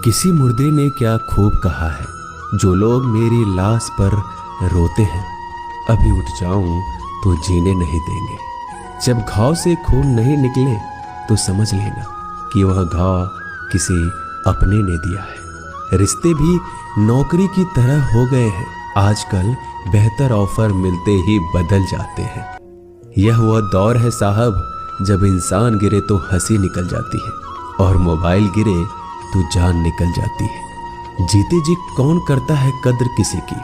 किसी मुर्दे ने क्या खूब कहा है, जो लोग मेरी लाश पर रोते हैं, अभी उठ जाऊं तो जीने नहीं देंगे। जब घाव से खून नहीं निकले तो समझ लेना कि वह घाव किसी अपने ने दिया है। रिश्ते भी नौकरी की तरह हो गए हैं, आजकल बेहतर ऑफर मिलते ही बदल जाते हैं। यह वह दौर है साहब, जब इंसान गिरे तो हंसी निकल जाती है और मोबाइल गिरे तो जान निकल जाती है। जीते जी कौन करता है कद्र किसी की,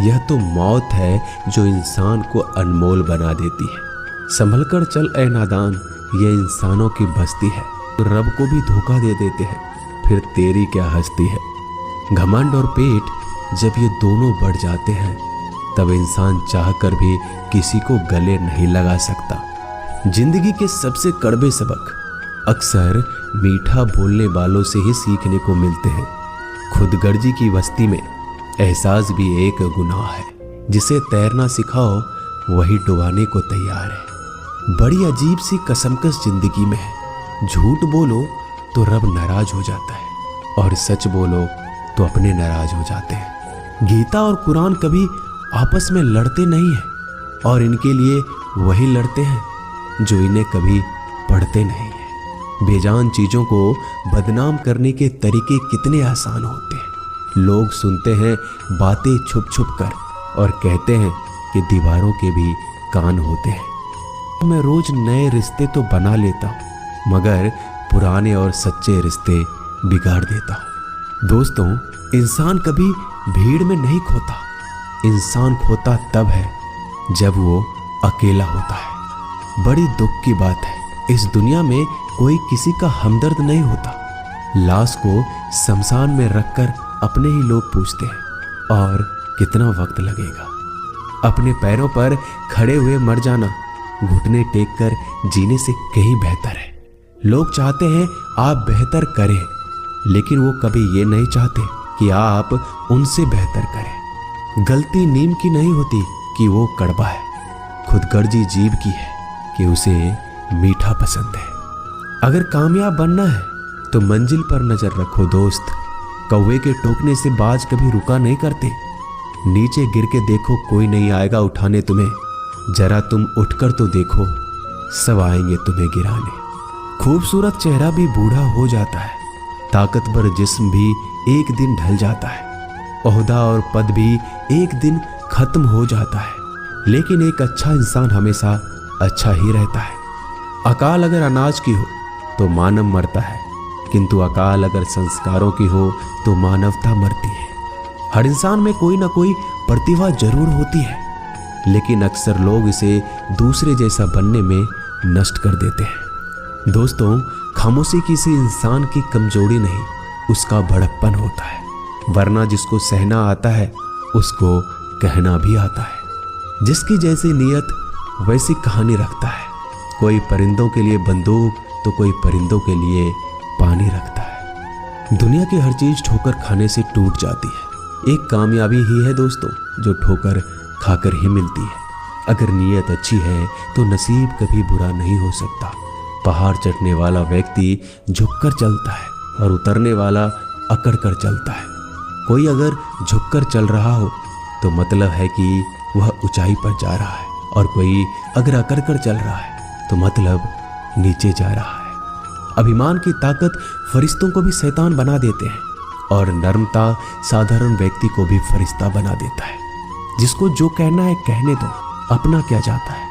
यह तो मौत है जो इंसान को अनमोल बना देती है। संभल कर चल ए नादान, यह इंसानों की बस्ती है, तो रब को भी धोखा दे देते हैं, फिर तेरी क्या हस्ती है। घमंड और पेट जब ये दोनों बढ़ जाते हैं, तब इंसान चाहकर भी किसी को गले नहीं लगा सकता। जिंदगी के सबसे कड़वे सबक अक्सर मीठा बोलने वालों से ही सीखने को मिलते हैं। खुदगर्जी की बस्ती में एहसास भी एक गुनाह है, जिसे तैरना सिखाओ वही डुबाने को तैयार है। बड़ी अजीब सी कसमकस जिंदगी में है, झूठ बोलो तो रब नाराज हो जाता है और सच बोलो तो अपने नाराज हो जाते हैं। गीता और कुरान कभी आपस में लड़ते नहीं हैं, और इनके लिए वही लड़ते हैं जो इन्हें कभी पढ़ते नहीं है। बेजान चीजों को बदनाम करने के तरीके कितने आसान होते हैं। लोग सुनते हैं बातें छुप छुप कर और कहते हैं कि दीवारों के भी कान होते हैं। मैं रोज नए रिश्ते तो बना लेता हूँ, मगर पुराने और सच्चे रिश्ते बिगाड़ देता हूँ। दोस्तों, इंसान कभी भीड़ में नहीं खोता, इंसान खोता तब है जब वो अकेला होता है। बड़ी दुख की बात है, इस दुनिया में कोई किसी का हमदर्द नहीं होता। लाश को शमशान में रखकर अपने ही लोग पूछते हैं, और कितना वक्त लगेगा। अपने पैरों पर खड़े हुए मर जाना घुटने टेक कर जीने से कहीं बेहतर है। लोग चाहते हैं आप बेहतर करें, लेकिन वो कभी ये नहीं चाहते कि आप उनसे बेहतर करें। गलती नीम की नहीं होती कि वो कड़वा है, खुदगर्जी जीव की है कि उसे मीठा पसंद है। अगर कामयाब बनना है तो मंजिल पर नजर रखो दोस्त। कौवे के टोकने से बाज कभी रुका नहीं करते। नीचे गिर के देखो, कोई नहीं आएगा उठाने तुम्हें। जरा तुम उठकर तो देखो, सब आएंगे तुम्हें गिराने। खूबसूरत चेहरा भी बूढ़ा हो जाता है, ताकतवर जिस्म भी एक दिन ढल जाता है, ओहदा और पद भी एक दिन खत्म हो जाता है, लेकिन एक अच्छा इंसान हमेशा अच्छा ही रहता है। अकाल अगर अनाज की हो तो मानव मरता है, किंतु अकाल अगर संस्कारों की हो तो मानवता मरती है। हर इंसान में कोई ना कोई प्रतिभा जरूर होती है, लेकिन अक्सर लोग इसे दूसरे जैसा बनने में नष्ट कर देते हैं। दोस्तों, खामोशी किसी इंसान की कमजोरी नहीं, उसका बड़प्पन होता है। वरना जिसको सहना आता है उसको कहना भी आता है। जिसकी जैसी नीयत वैसी कहानी रखता है। कोई परिंदों के लिए बंदूक तो कोई परिंदों के लिए पानी रखता है। दुनिया की हर चीज ठोकर खाने से टूट जाती है। एक कामयाबी ही है दोस्तों, जो ठोकर खाकर ही मिलती है। अगर नीयत अच्छी है तो नसीब कभी बुरा नहीं हो सकता। पहाड़ चढ़ने वाला व्यक्ति झुककर चलता है और उतरने वाला अकड़ कर चलता है। कोई अगर झुककर चल रहा हो तो मतलब है कि वह ऊंचाई पर जा रहा है, और कोई अगर अकड़ कर चल रहा है तो मतलब नीचे जा रहा है। अभिमान की ताकत फरिश्तों को भी शैतान बना देते हैं, और नर्मता साधारण व्यक्ति को भी फरिश्ता बना देता है। जिसको जो कहना है कहने दो, अपना क्या जाता है।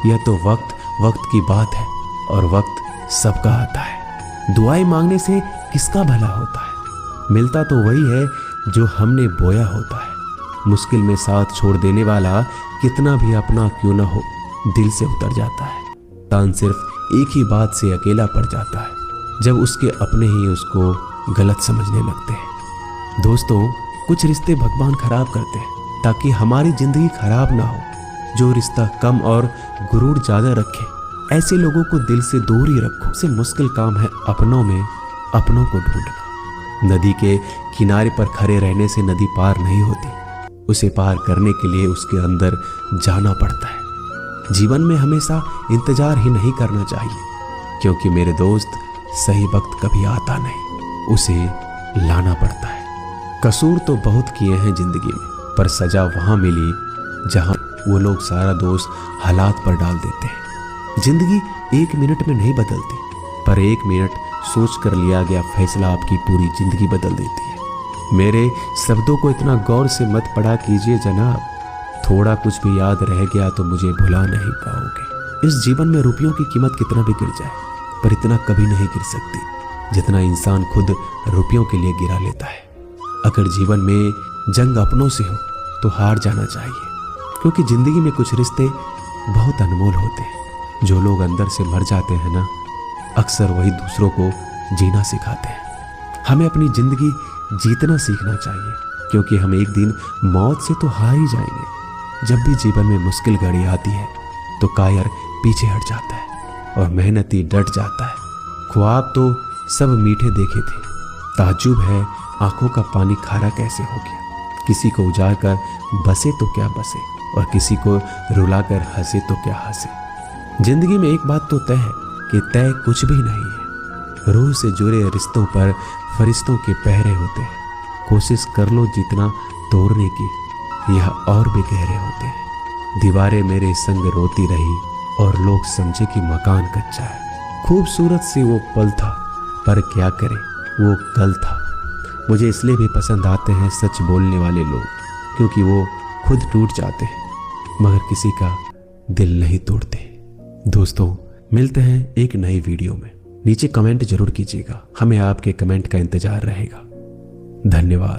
यह तो वक्त की बात है, और वक्त सबका आता है। दुआएं मांगने से किसका भला होता है, मिलता तो वही है जो हमने बोया होता है। मुश्किल में साथ छोड़ देने वाला कितना भी अपना क्यों ना हो, दिल से उतर जाता है। इंसान सिर्फ एक ही बात से अकेला पड़ जाता है, जब उसके अपने ही उसको गलत समझने लगते हैं। दोस्तों, कुछ रिश्ते भगवान खराब करते हैं ताकि हमारी जिंदगी खराब ना हो। जो रिश्ता कम और गुरूर ज्यादा रखे, ऐसे लोगों को दिल से दूर ही रखो। सबसे मुश्किल काम है अपनों में अपनों को ढूंढना। नदी के किनारे पर खड़े रहने से नदी पार नहीं होती, उसे पार करने के लिए उसके अंदर जाना पड़ता है। जीवन में हमेशा इंतजार ही नहीं करना चाहिए, क्योंकि मेरे दोस्त सही वक्त कभी आता नहीं, उसे लाना पड़ता है। कसूर तो बहुत किए हैं जिंदगी में, पर सजा वहां मिली जहां वो लोग सारा दोष हालात पर डाल देते हैं। जिंदगी 1 मिनट में नहीं बदलती, पर 1 मिनट सोच कर लिया गया फैसला आपकी पूरी जिंदगी बदल देती है। मेरे शब्दों को इतना गौर से मत पढ़ा कीजिए जनाब, थोड़ा कुछ भी याद रह गया तो मुझे भुला नहीं पाओगे। इस जीवन में रुपयों की कीमत कितना भी गिर जाए, पर इतना कभी नहीं गिर सकती जितना इंसान खुद रुपयों के लिए गिरा लेता है। अगर जीवन में जंग अपनों से हो तो हार जाना चाहिए, क्योंकि जिंदगी में कुछ रिश्ते बहुत अनमोल होते हैं। जो लोग अंदर से मर जाते हैं ना, अक्सर वही दूसरों को जीना सिखाते हैं। हमें अपनी जिंदगी जीतना सीखना चाहिए, क्योंकि हम एक दिन मौत से तो हार ही जाएंगे। जब भी जीवन में मुश्किल घड़ी आती है तो कायर पीछे हट जाता है और मेहनती डट जाता है। ख्वाब तो सब मीठे देखे थे, ताज्जुब है आंखों का पानी खारा कैसे हो गया। किसी को उजाड़ कर बसे तो क्या बसे, और किसी को रुलाकर हंसे तो क्या हंसे। जिंदगी में एक बात तो तय है कि तय कुछ भी नहीं है। रूह से जुड़े रिश्तों पर फरिश्तों के पहरे होते हैं। कोशिश कर लो जितना तोड़ने की, यह और भी गहरे होते हैं। दीवारें मेरे संग रोती रही और लोग समझे कि मकान कच्चा है। खूबसूरत सी वो पल था, पर क्या करे वो कल था। मुझे इसलिए भी पसंद आते हैं सच बोलने वाले लोग, क्योंकि वो खुद टूट जाते हैं मगर किसी का दिल नहीं तोड़ते। दोस्तों, मिलते हैं एक नई वीडियो में। नीचे कमेंट जरूर कीजिएगा, हमें आपके कमेंट का इंतजार रहेगा। धन्यवाद।